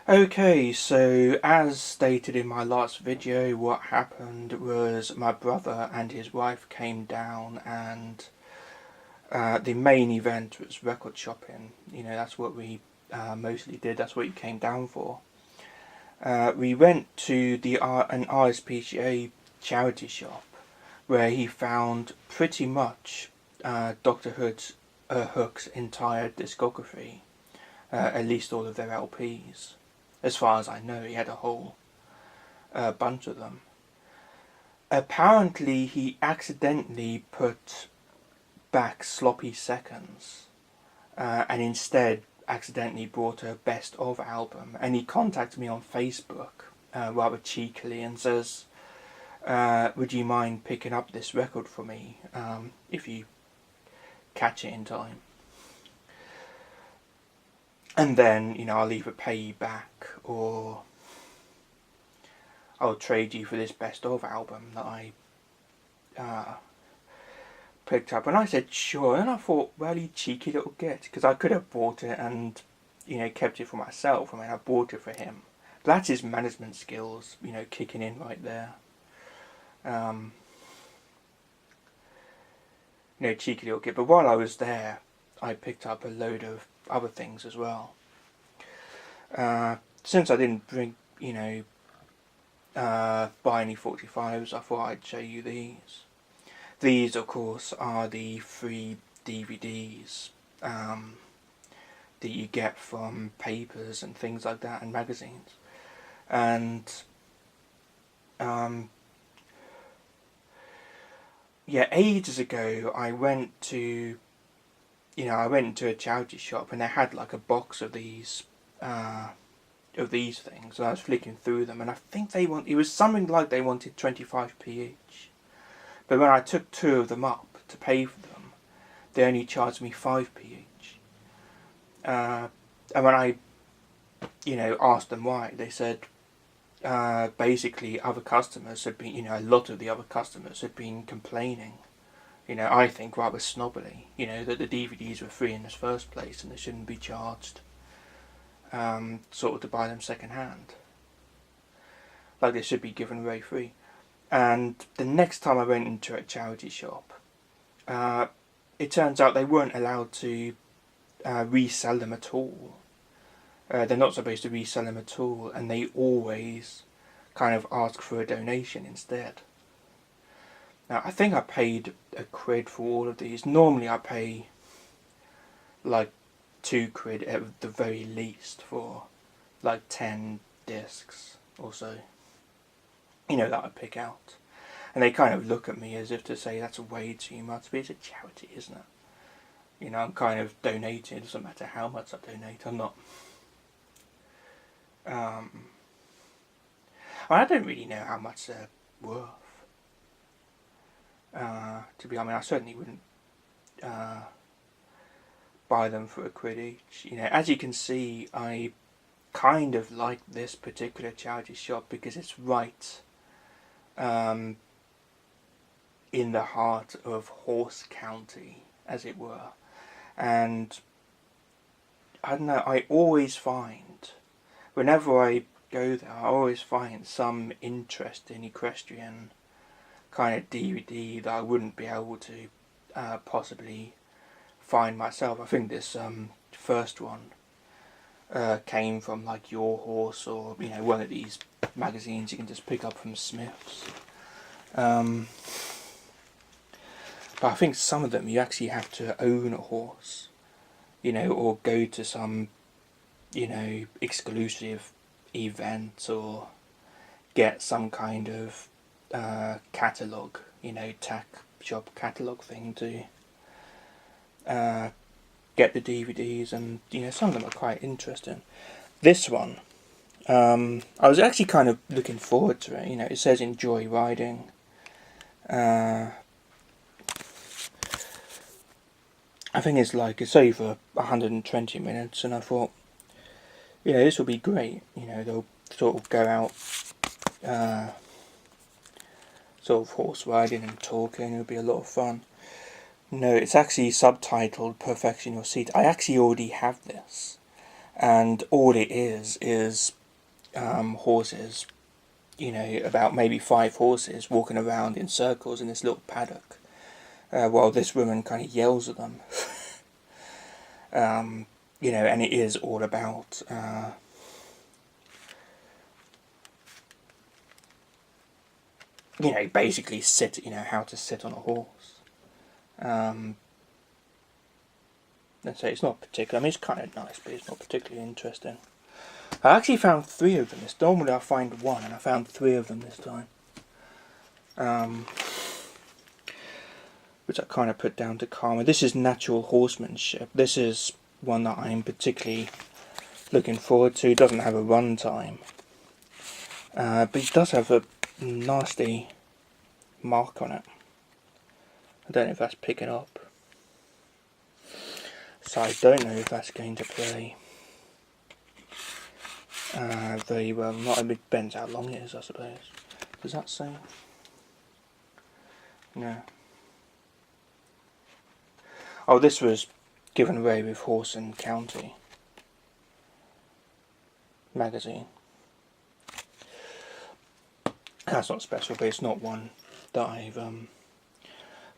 Okay, so as stated in my last video, what happened was my brother and his wife came down, and the main event was record shopping. You know, that's what we mostly did, that's what he came down for. We went to an RSPCA charity shop where he found pretty much Dr. Hook's entire discography, at least all of their LPs. As far as I know, he had a whole bunch of them. Apparently, he accidentally put back Sloppy Seconds, and instead accidentally brought a best of album. And he contacted me on Facebook rather cheekily and says, would you mind picking up this record for me if you catch it in time? And then, you know, I'll either pay you back or I'll trade you for this best of album that I picked up. And I said, sure. And I thought, well, you cheeky little git, because I could have bought it and, you know, kept it for myself. I mean, I bought it for him. But that's his management skills, you know, kicking in right there. You know, cheeky little git. But while I was there, I picked up a load of other things as well. Since I didn't bring, you know, buy any 45s, I thought I'd show you these. These, of course, are the free DVDs that you get from papers and things like that and magazines. And yeah, ages ago I went to a charity shop and they had like a box of these things, and I was flicking through them, and I think it was something like they wanted 25p each. But when I took two of them up to pay for them, they only charged me 5p each. And when I, you know, asked them why, they said basically other customers had been, you know, a lot of the other customers had been complaining, you know, I think rather snobbily, you know, that the DVDs were free in the first place and they shouldn't be charged sort of to buy them second hand. Like they should be given away free. And the next time I went into a charity shop, it turns out they weren't allowed to resell them at all. They're not supposed to resell them at all, and they always kind of ask for a donation instead. Now, I think I paid £1 for all of these. Normally I pay like £2 at the very least for like 10 discs or so, you know, that I pick out. And they kind of look at me as if to say that's way too much, but it's a charity, isn't it? You know, I'm kind of donating. It doesn't matter how much I donate. I'm not I don't really know how much they're worth. To be honest, I certainly wouldn't buy them for £1 each. You know, as you can see, I kind of like this particular charity shop because it's right in the heart of Horse County, as it were. And I don't know, I always find, whenever I go there, I always find some interesting equestrian kind of DVD that I wouldn't be able to possibly find myself. I think this first one came from like Your Horse, or, you know, one of these magazines you can just pick up from Smith's. But I think some of them you actually have to own a horse, you know, or go to some, you know, exclusive event, or get some kind of catalogue, you know, tack shop catalogue thing to get the DVDs, and, you know, some of them are quite interesting. This one, I was actually kind of looking forward to it. You know, it says enjoy riding. I think it's over 120 minutes, and I thought, you know, this will be great. You know, they'll sort of go out sort of horse riding and talking. It'll be a lot of fun. No, it's actually subtitled Perfection Your Seat. I actually already have this. and all it is horses, you know, about maybe 5 horses walking around in circles in this little paddock, while this woman kind of yells at them. You know, and it is all about you know, basically how to sit on a horse. Let's say it's not particular. I mean, it's kind of nice, but it's not particularly interesting. I actually found 3 of them. Normally I find 1, and I found 3 of them this time. Which I kind of put down to karma. This is natural horsemanship. This is one that I'm particularly looking forward to. It doesn't have a run time, but it does have a nasty mark on it. I don't know if that's picking up, so I don't know if that's going to play very well. Not, it depends how long it is, I suppose. Does that say? No. Oh, this was given away with Horse and County magazine. That's not special, but it's not one that I've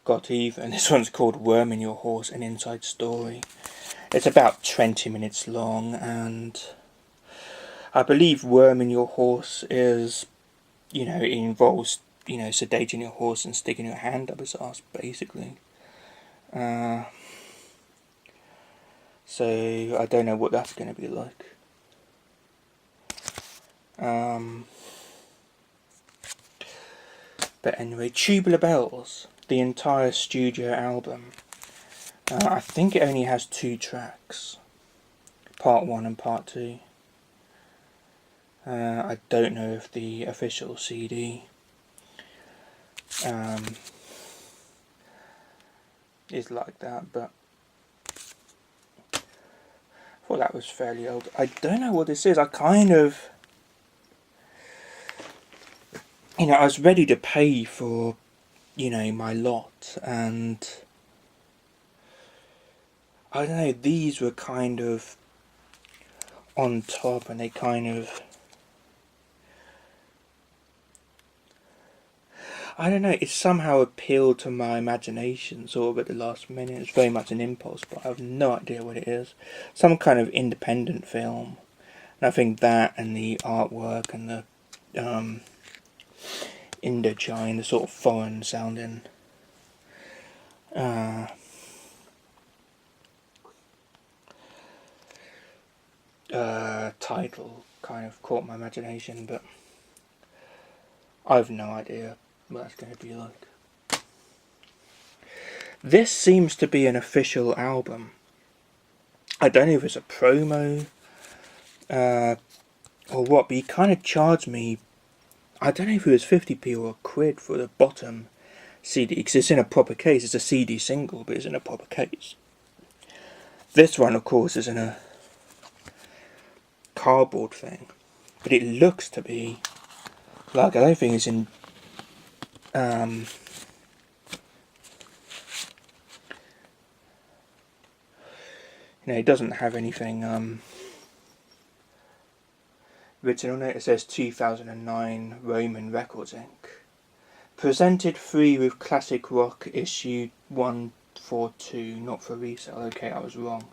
got either. And this one's called Worming Your Horse, an Inside Story. It's about 20 minutes long, and I believe worming your horse is, you know, it involves, you know, sedating your horse and sticking your hand up his arse, basically. So I don't know what that's going to be like. But anyway, Tubular Bells, the entire studio album. I think it only has 2 tracks, part 1 and part 2. I don't know if the official CD is like that, but I thought that was fairly old. I don't know what this is. I kind of, you know, I was ready to pay for, you know, my lot, and I don't know, these were kind of on top, and they kind of, I don't know, it somehow appealed to my imagination sort of at the last minute. It's very much an impulse, but I have no idea what it is. Some kind of independent film. And I think that and the artwork and the Indochine, the sort of foreign sounding title kind of caught my imagination, but I have no idea what that's going to be like. This seems to be an official album. I don't know if it's a promo or what, but he kind of charged me, I don't know if it was 50p or a quid for the bottom CD, because it's in a proper case. It's a CD single, but it's in a proper case. This one, of course, is in a cardboard thing, but it looks to be like, I don't think it's in you know, it doesn't have anything written on it. It says 2009 Roman Records Inc. Presented free with classic rock, issue 142, not for resale. Okay, I was wrong.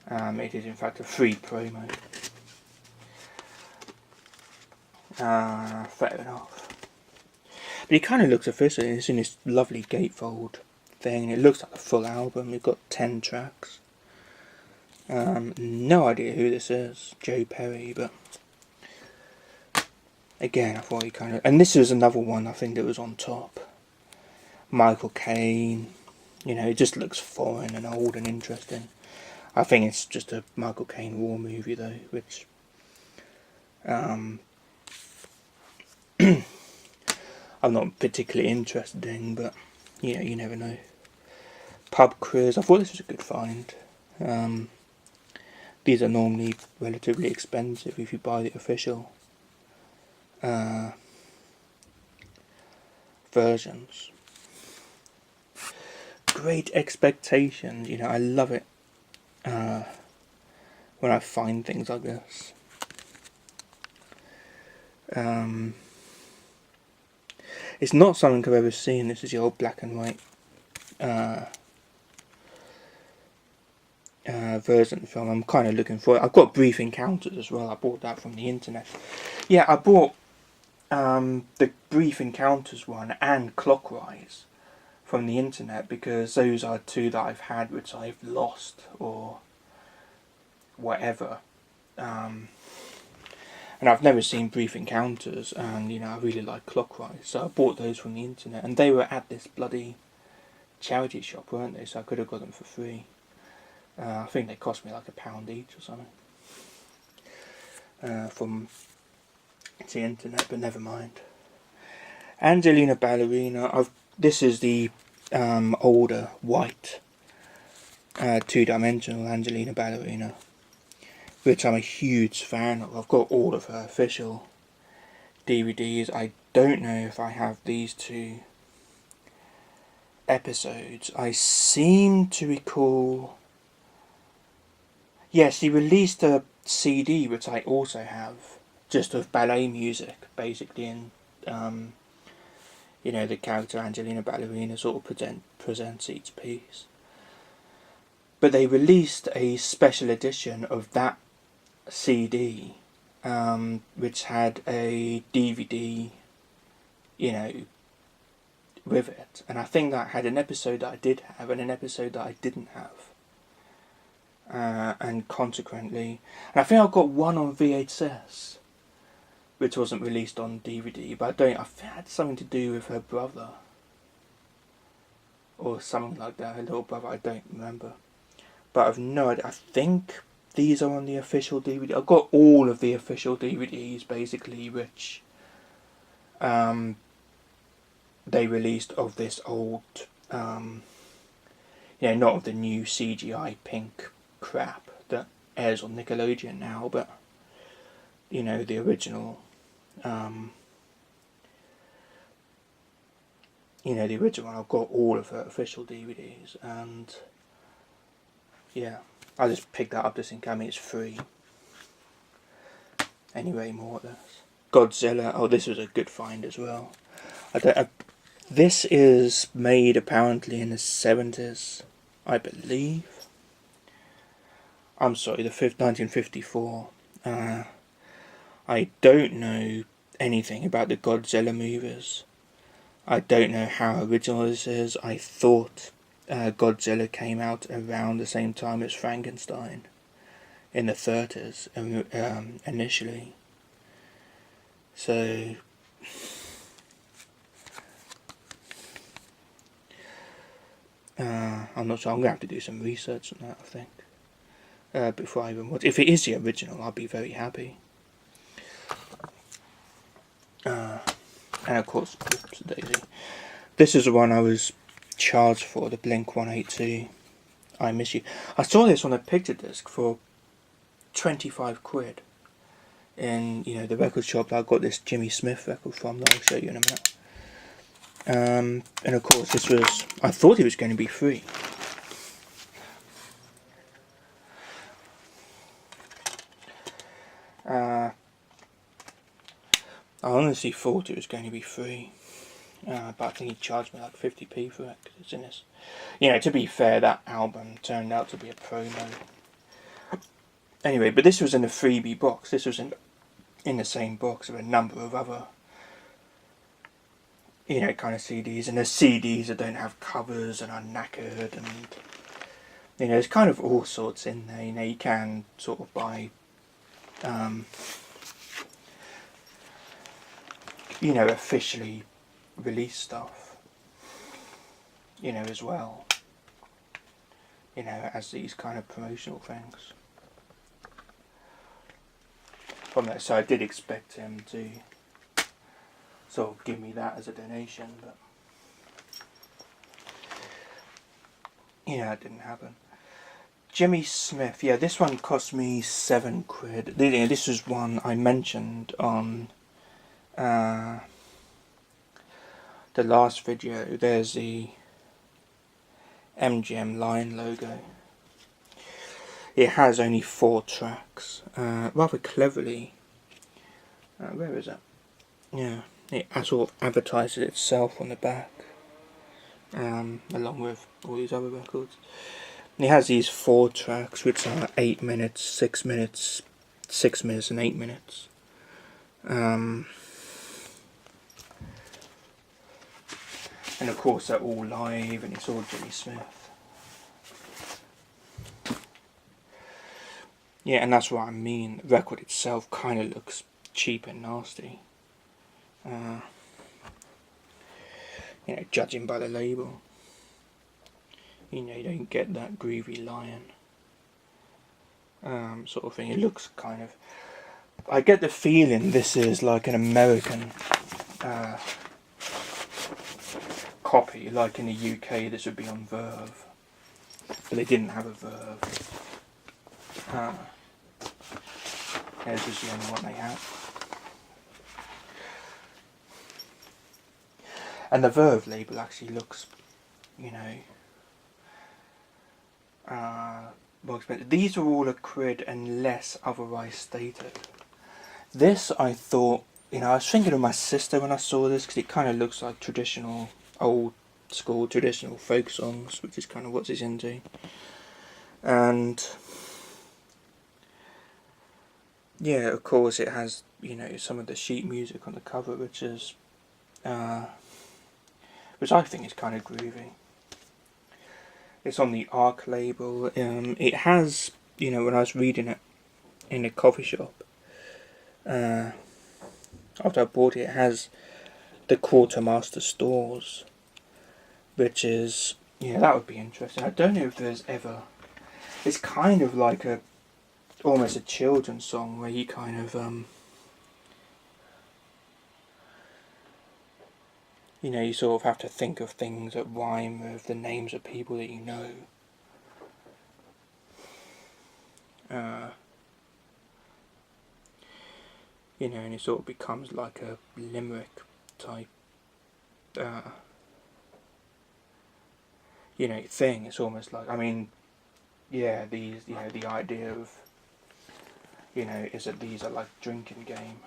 It is in fact a free promo. Fair enough. But it kind of looks official. It's in this lovely gatefold thing. It looks like a full album. It's got 10 tracks. No idea who this is. Joe Perry, but again, I thought he kind of... And this is another one I think that was on top. Michael Caine. You know, it just looks foreign and old and interesting. I think it's just a Michael Caine war movie though, which I'm not particularly interested in, but you know, you never know. Pub Quiz. I thought this was a good find. These are normally relatively expensive if you buy the official versions. Great Expectations. You know, I love it when I find things like this. It's not something I've ever seen. This is the old black and white version film. I'm kind of looking for it. I've got Brief Encounters as well. I bought that from the internet. Yeah, I bought the Brief Encounters one and Clockwise from the internet because those are two that I've had which I've lost or whatever. And I've never seen Brief Encounters, and you know, I really like Clockwise, so I bought those from the internet, and they were at this bloody charity shop, weren't they? So I could have got them for free. I think they cost me like £1 each or something from the internet, but never mind. Angelina Ballerina. This is the older white two-dimensional Angelina Ballerina, which I'm a huge fan of. I've got all of her official DVDs. I don't know if I have these 2 episodes. I seem to recall... Yes, she released a CD, which I also have, just of ballet music, basically, and you know, the character Angelina Ballerina sort of presents each piece. But they released a special edition of that CD, which had a DVD, you know, with it, and I think that had an episode that I did have and an episode that I didn't have, and consequently, and I think I got one on VHS, which wasn't released on DVD, but I think it had something to do with her brother, or something like that, her little brother, I don't remember, but I've no idea. I think these are on the official DVD. I've got all of the official DVDs, basically, which they released of this old, you know, not of the new CGI pink crap that airs on Nickelodeon now, but, you know, the original, you know, the original one. I've got all of her official DVDs, and, yeah, I just picked that up just in case. I mean, it's free. Anyway, more of this. Godzilla. Oh, this was a good find as well. This is made apparently in the 70s, I believe. I'm sorry, the 1954. I don't know anything about the Godzilla movies. I don't know how original this is. I thought Godzilla came out around the same time as Frankenstein in the 30s initially. So I'm not sure. I'm going to have to do some research on that, I think, before I even watch. If it is the original, I'll be very happy. And of course, oops, Daisy. This is the one I was charged for, the Blink 182. I Miss You. I saw this on a picture disc for 25 quid in, you know, the record shop that I got this Jimmy Smith record from that I'll show you in a minute. And of course, this was, I thought it was going to be free. I honestly thought it was going to be free, but I think he charged me like 50p for it, 'cause it's in this. You know, to be fair, that album turned out to be a promo. Anyway, but this was in a freebie box. This was in the same box with a number of other, you know, kind of CDs. And there's CDs that don't have covers and are knackered, and, you know, there's kind of all sorts in there. You know, you can sort of buy, you know, officially released stuff, you know, as well, you know, as these kind of promotional things from that. So I did expect him to sort of give me that as a donation, but, you know, it didn't happen. Jimmy Smith, yeah, this one cost me 7 quid. This was one I mentioned on the last video. There's the MGM Lion logo. it has only 4 tracks. Rather cleverly. Where is it? Yeah, it sort of advertises itself on the back, along with all these other records. And it has these 4 tracks, which are 8 minutes, 6 minutes, 6 minutes, and 8 minutes. And of course, they're all live, and it's all Jimmy Smith. Yeah, and that's what I mean. The record itself kind of looks cheap and nasty. You know, judging by the label. You know, you don't get that groovy lion sort of thing. It looks kind of... I get the feeling this is like an American copy. Like in the UK, this would be on Verve. But they didn't have a Verve. This is the only one they had. And the Verve label actually looks, you know, more expensive. These are all acrid unless otherwise stated. This, I thought, you know, I was thinking of my sister when I saw this, because it kind of looks like traditional, old school, traditional folk songs, which is kind of what she's into. And yeah, of course it has, you know, some of the sheet music on the cover, which is, which I think is kind of groovy. It's on the Arc label. It has, you know, when I was reading it in a coffee shop, after I bought it, it has the Quartermaster stores, which is, yeah, that would be interesting. I don't know if there's ever... It's kind of like a, almost a children's song where you kind of, you know, you sort of have to think of things that rhyme with the names of people that you know. You know, and it sort of becomes like a limerick type, you know, thing. It's almost like, I mean, yeah, these, you know, the idea of, you know, is that these are like drinking game.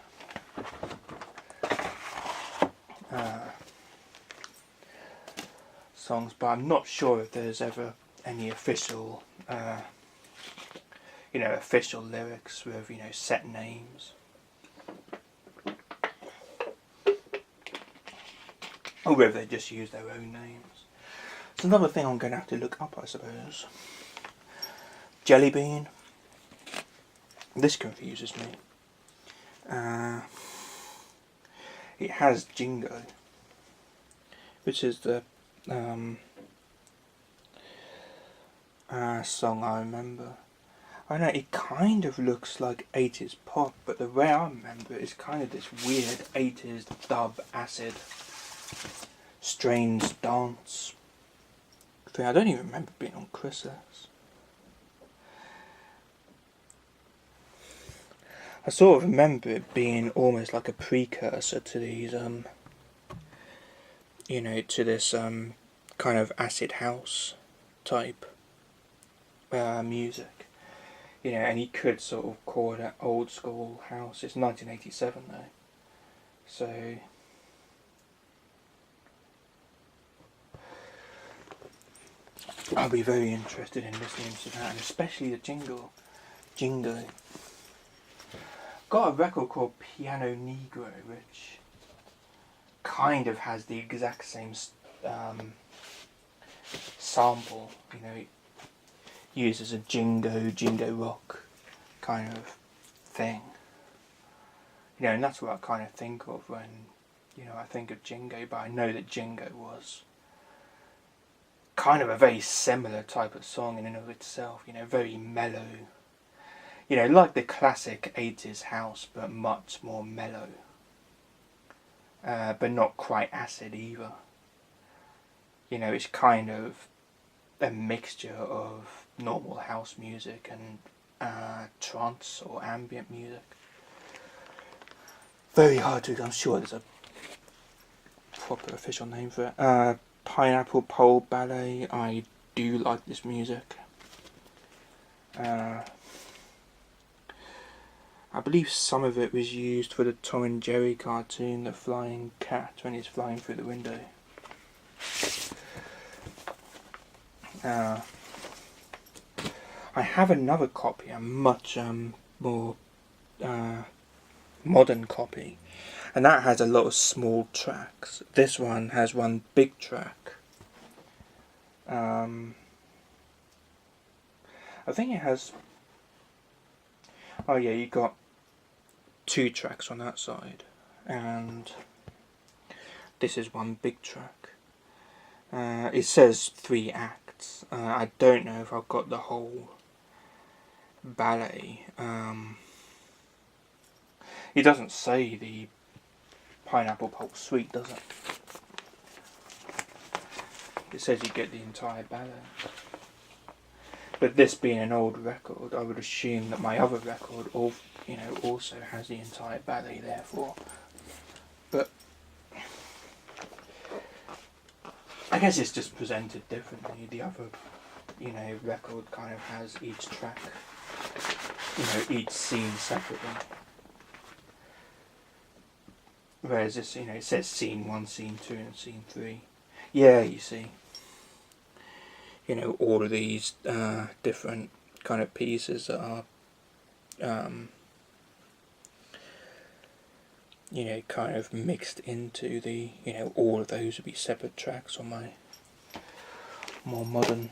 Songs, but I'm not sure if there's ever any official, you know, official lyrics with, you know, set names. Or whether they just use their own names. It's another thing I'm going to have to look up, I suppose. Jelly Bean. This confuses me. It has Jingo, which is the song I remember. I know it kind of looks like 80s pop, but the way I remember it is kind of this weird 80s dub acid strange dance thing. I don't even remember being on Christmas. I sort of remember it being almost like a precursor to these, you know, to this kind of acid house type music. You know, and you could sort of call it old school house. It's 1987 though, so I'll be very interested in listening to that, and especially the jingo. Got a record called Piano Negro, which kind of has the exact same sample. You know, it uses a jingo rock kind of thing. You know, and that's what I kind of think of when, you know, I think of Jingo, but I know that Jingo was kind of a very similar type of song in and of itself, you know, very mellow. You know, like the classic 80s house, but much more mellow. But not quite acid either. You know, it's kind of a mixture of normal house music and trance or ambient music. Very hard to, I'm sure there's a proper official name for it. Pineapple Pole Ballet. I do like this music. I believe some of it was used for the Tom and Jerry cartoon, the flying cat, when he's flying through the window. I have another copy, a much more modern copy, and that has a lot of small tracks. This one has one big track. I think it has... Oh yeah, you got 2 tracks on that side, and this is one big track. It says 3 acts. I don't know if I've got the whole ballet. It doesn't say the Pineapple Pulp Suite, does it? It says you get the entire ballet. But this being an old record, I would assume that my other record, also has the entire ballet. Therefore, but I guess it's just presented differently. The other, record kind of has each track, each scene separately. Whereas this, it says scene 1, scene 2, and scene 3. Yeah, you see. All of these different kind of pieces that are, kind of mixed into the, all of those would be separate tracks on my more modern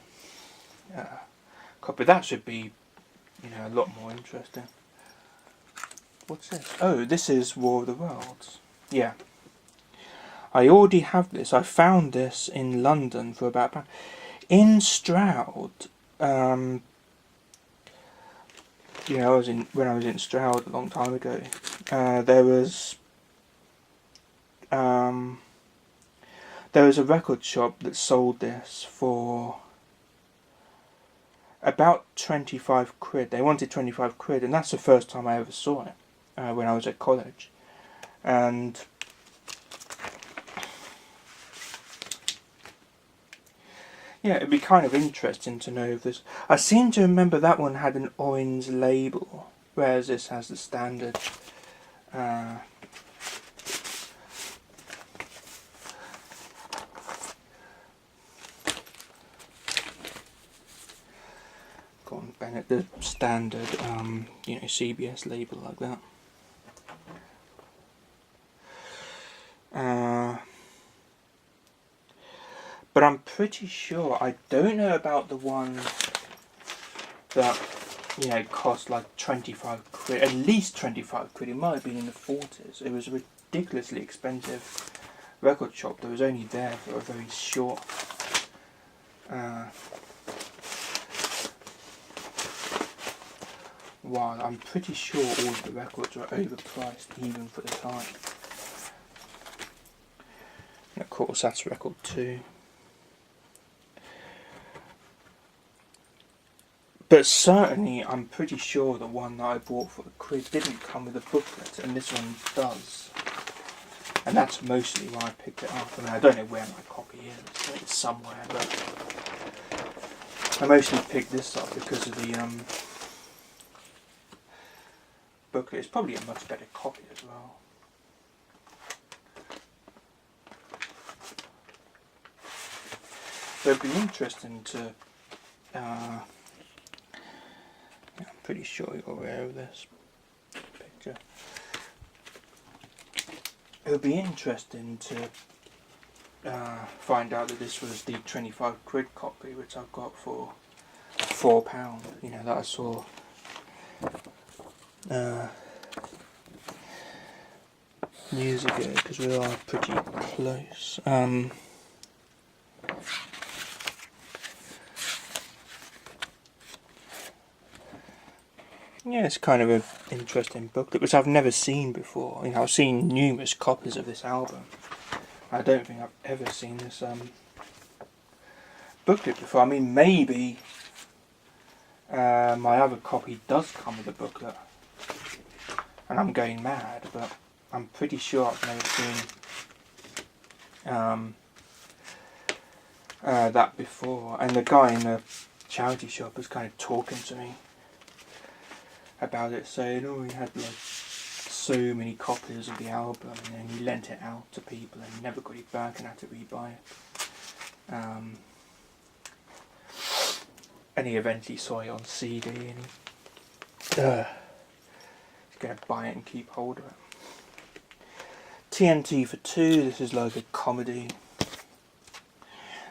copy. That should be, a lot more interesting. What's this? Oh, this is War of the Worlds. Yeah. I already have this. I found this in London for about £1. In Stroud, when I was in Stroud a long time ago, there was a record shop that sold this for about 25 quid. They wanted 25 quid, and that's the first time I ever saw it, when I was at college. And yeah, it'd be kind of interesting to know if this... I seem to remember that one had an orange label, whereas this has the standard... Go on, Bennett, the standard, CBS label like that. But I'm pretty sure, I don't know about the one that, cost like 25 quid, at least 25 quid, it might have been in the 40s. It was a ridiculously expensive record shop that was only there for a very short while. I'm pretty sure all of the records were overpriced even for the time. And of course that's record 2. But certainly, I'm pretty sure the one that I bought for £1 didn't come with a booklet, and this one does. And that's mostly why I picked it up. I mean, I don't know where my copy is. It's somewhere, but I mostly picked this up because of the booklet. It's probably a much better copy as well. So it'd be interesting to... I'm pretty sure you're aware of this picture. It would be interesting to find out that this was the 25 quid copy, which I've got for £4. That I saw years ago, because we are pretty close. Yeah, it's kind of an interesting booklet, which I've never seen before. I've seen numerous copies of this album. I don't think I've ever seen this booklet before. I mean, maybe my other copy does come with a booklet, and I'm going mad, but I'm pretty sure I've never seen that before. And the guy in the charity shop was kind of talking to me about it, saying, oh, he had like so many copies of the album, and then he lent it out to people and never got it back and had to rebuy it. And he eventually saw it on CD, and he's going to buy it and keep hold of it. TNT for 2, this is like a comedy.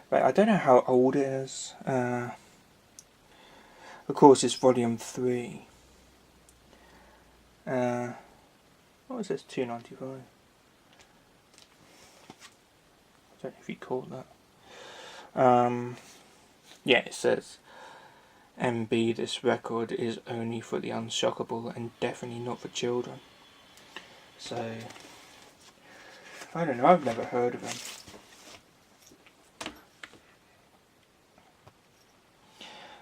Right, I don't know how old it is. Of course, it's volume 3. What was this? $2.95. I don't know if you caught that. Yeah, it says, MB, this record is only for the unshockable and definitely not for children. So, I don't know, I've never heard of him.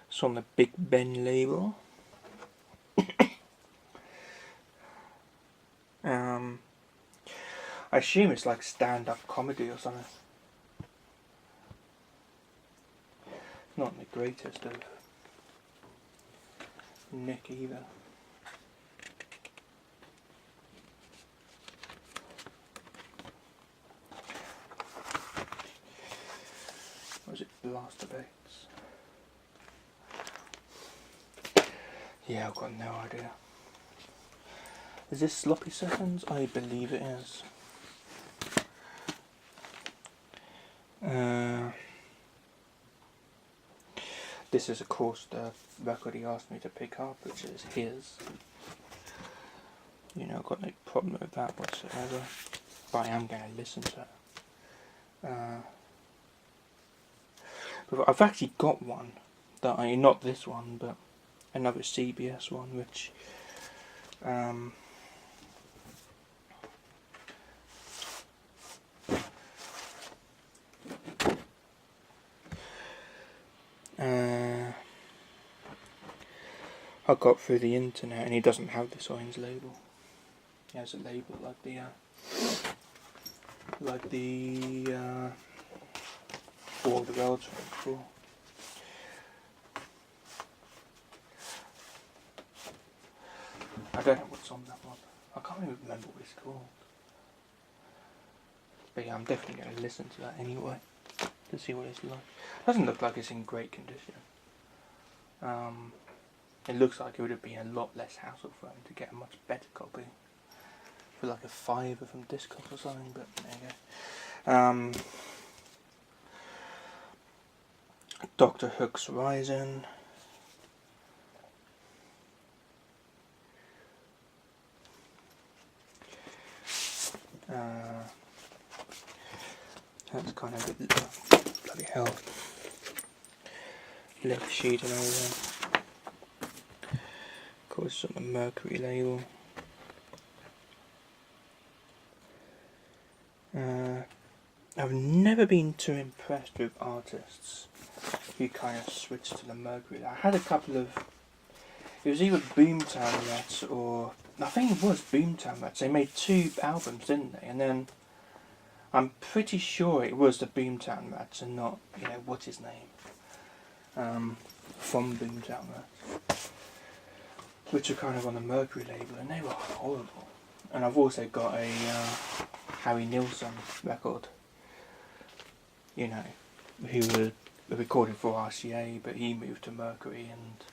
It's on the Big Ben label. I assume it's like stand-up comedy or something. It's not the greatest of Nick either. Or is it Blaster Baits? Yeah, I've got no idea. Is this Sloppy Seconds? I believe it is. This is of course the record he asked me to pick up, which is his. You know, I've got no problem with that whatsoever. But I am going to listen to it. But I've actually got one that not this one, but another CBS one, which I got through the internet, and he doesn't have the Signs label. He has a label like the All the World's before. I don't know what's on that one. I can't even remember what it's called. But yeah, I'm definitely going to listen to that anyway to see what it's like. Doesn't look like it's in great condition. It looks like it would have been a lot less hassle for him to get a much better copy for like a $5 from Discog or something. But there you go. Dr. Hook's Rising. That's kind of good. Bloody hell. Left sheet and all that. Of course, on the Mercury label. I've never been too impressed with artists who kind of switch to the Mercury. I had a couple of. It was either Boomtown Rats or I think it was Boomtown Rats. They made 2 albums, didn't they? And then I'm pretty sure it was the Boomtown Rats and not, what's his name, from Boomtown Rats, which are kind of on the Mercury label, and they were horrible. And I've also got a Harry Nilsson record, who was recording for RCA, but he moved to Mercury, and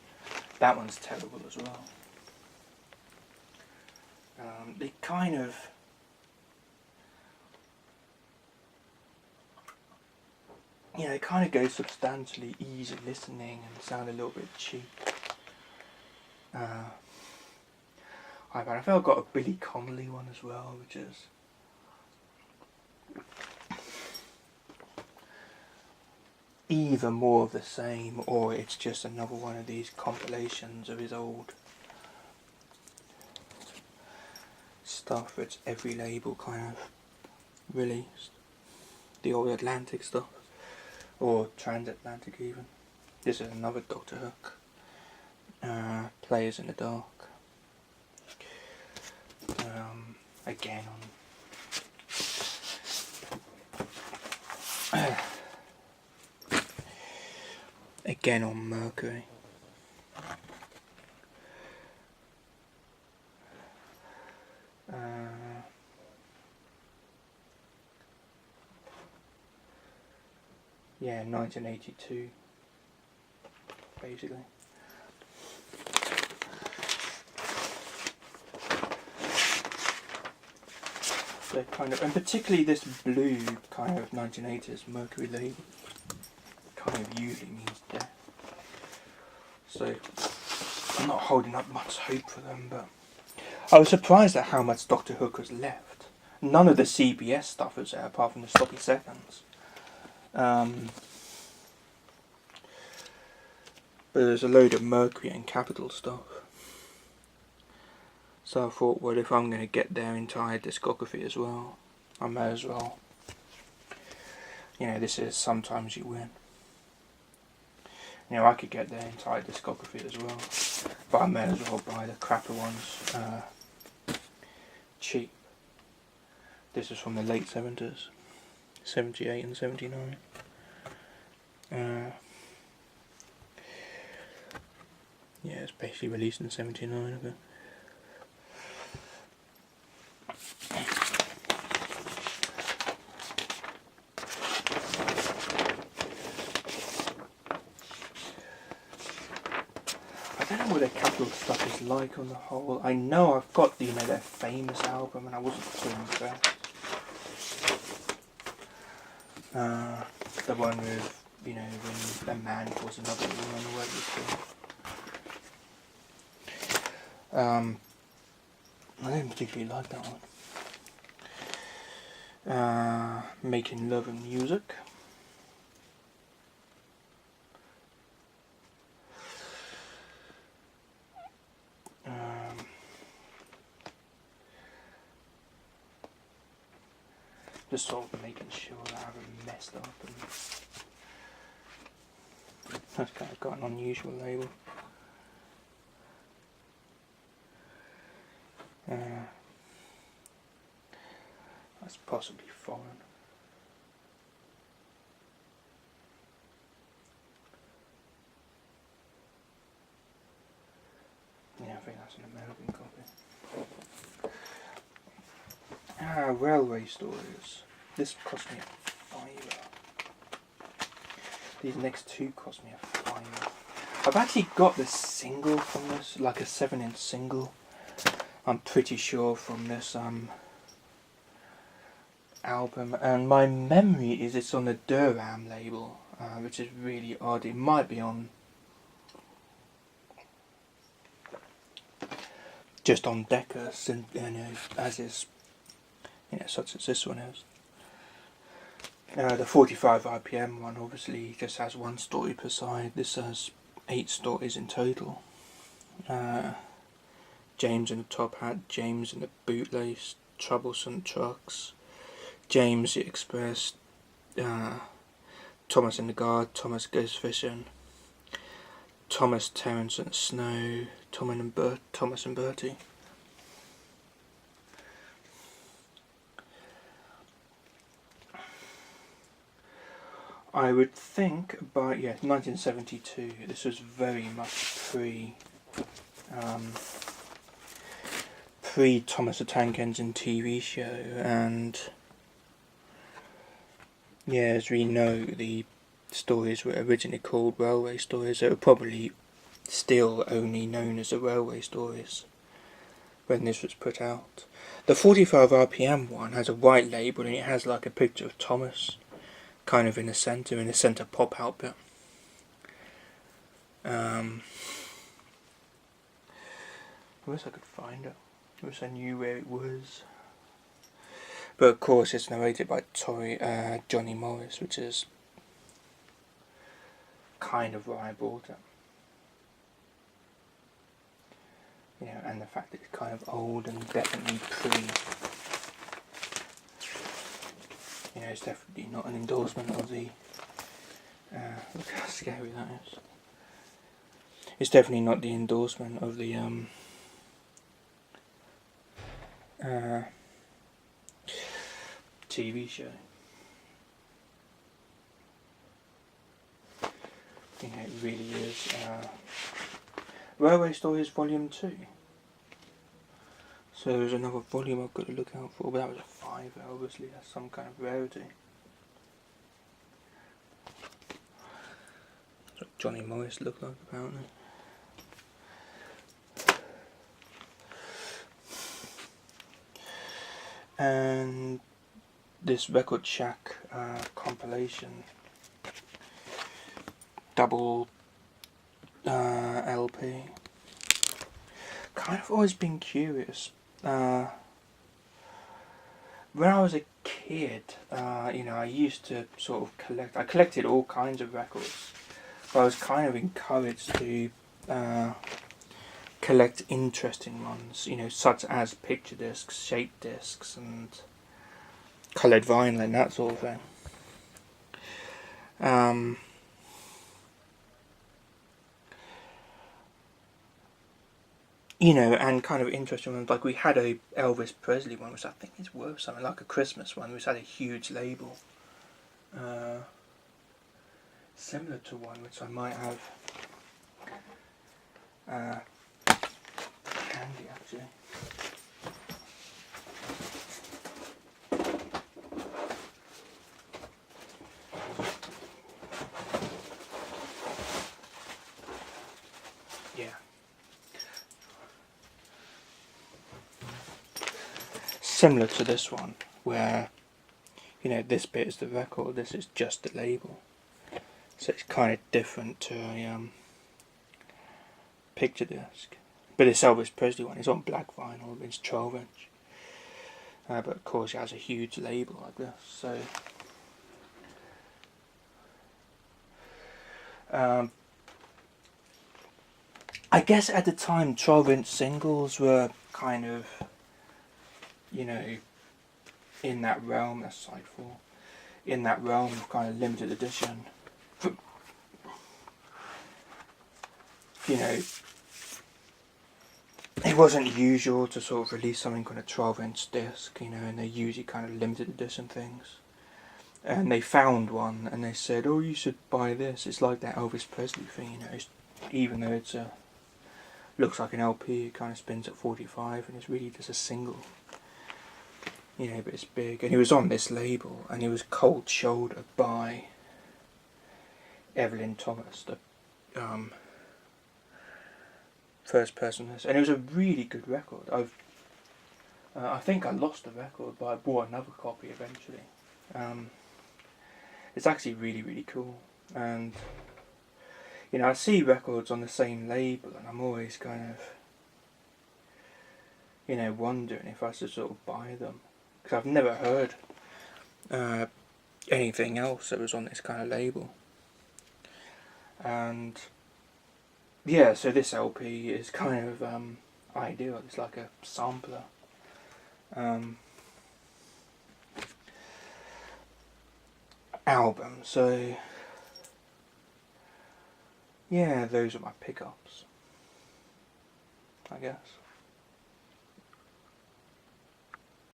that one's terrible as well. They kind of they kind of go substantially easy listening and sound a little bit cheap. I feel I've got a Billy Connolly one as well, which is either more of the same or it's just another one of these compilations of his old stuff which every label kind of released. The old Atlantic stuff, or transatlantic even. This is another Dr. Hook, Players in the Dark. Again on Mercury. Yeah, 1982, basically. They're kind of, and particularly this blue kind of 1980s Mercury label kind of usually means death. So I'm not holding up much hope for them, but I was surprised at how much Doctor Hook was left. None of the CBS stuff was there apart from the Sloppy Seconds. But there's a load of Mercury and Capital stuff. So I thought, well, if I'm going to get their entire discography as well, I may as well. You know, this is Sometimes You Win. You know, I could get their entire discography as well, but I may as well buy the crapper ones cheap. This is from the late 70s, 78 and 79. Yeah, it's basically released in 79, I think. I don't know what their Capital stuff is like on the whole. I know I've got, you know, their famous album, and I wasn't too impressed. The one with, you know, when a man calls another woman, or whatever it's called. I didn't particularly like that one. Making Love and Music. Just sort of making sure that I haven't messed up. And that's kind of got an unusual label. That's possibly foreign. Yeah, I think that's an American copy. Railway Stories. This cost me a £5. These next two cost me a £5. I've actually got the single from this, like a 7-inch single. I'm pretty sure from this album, and my memory is it's on the Durham label, which is really odd. It might be on just on Decca, you know, as is, you know, such as this one is. The 45 RPM one obviously just has one story per side. This has 8 stories in total. James in the Top Hat, James in the Bootlace, Troublesome Trucks, James the Express, Thomas in the Guard, Thomas Goes Fishing, Thomas, Terence and Snow, Thomas and Bertie. I would think by 1972. This was very much pre Thomas the Tank Engine TV show, and yeah, as we know, the stories were originally called Railway Stories. They were probably still only known as the Railway Stories when this was put out. The 45 RPM one has a white label, and it has like a picture of Thomas kind of in the centre pop out bit. I wish I could find it. I wish I knew where it was. But of course it's narrated by Johnny Morris, which is kind of why I bought it. You know, and the fact that it's kind of old and definitely you know, it's definitely not an endorsement of the look how scary that is. It's definitely not the endorsement of the TV show. You know, it really is. Railway Stories Volume 2. So there's another volume I've got to look out for, but that was a £5, obviously, that's some kind of rarity. Johnny Morris looked like, apparently. And this Record Shack compilation double LP. Kind of always been curious. When I was a kid, you know, I used to sort of collect. I collected all kinds of records, but I was kind of encouraged to collect interesting ones, you know, such as picture discs, shape discs, and coloured vinyl and that sort of thing. You know, and kind of interesting ones, like we had a Elvis Presley one, which I think is worth something, like a Christmas one, which had a huge label. Similar to one which I might have handy, actually. Yeah. Similar to this one, where, you know, this bit is the record, this is just the label. So it's kind of different to a picture disc. But this Elvis Presley one is on black vinyl, it's 12 inch. But of course it has a huge label like this, so... I guess at the time 12 inch singles were kind of, you know, in that realm, that's side 4, in that realm of kind of limited edition. You know, it wasn't usual to sort of release something on a 12 inch disc, you know, and they're usually kind of limited edition things. And they found one and they said, oh, you should buy this. It's like that Elvis Presley thing, you know, even though it's looks like an LP, it kind of spins at 45 and it's really just a single. You know, but it's big. And he was on this label and he was cold shouldered by Evelyn Thomas, the first person. And it was a really good record. I think I lost the record, but I bought another copy eventually. It's actually really, really cool. And, you know, I see records on the same label and I'm always kind of, you know, wondering if I should sort of buy them. Because I've never heard anything else that was on this kind of label. And yeah, so this LP is kind of ideal. It's like a sampler. Album. So yeah, those are my pickups, I guess.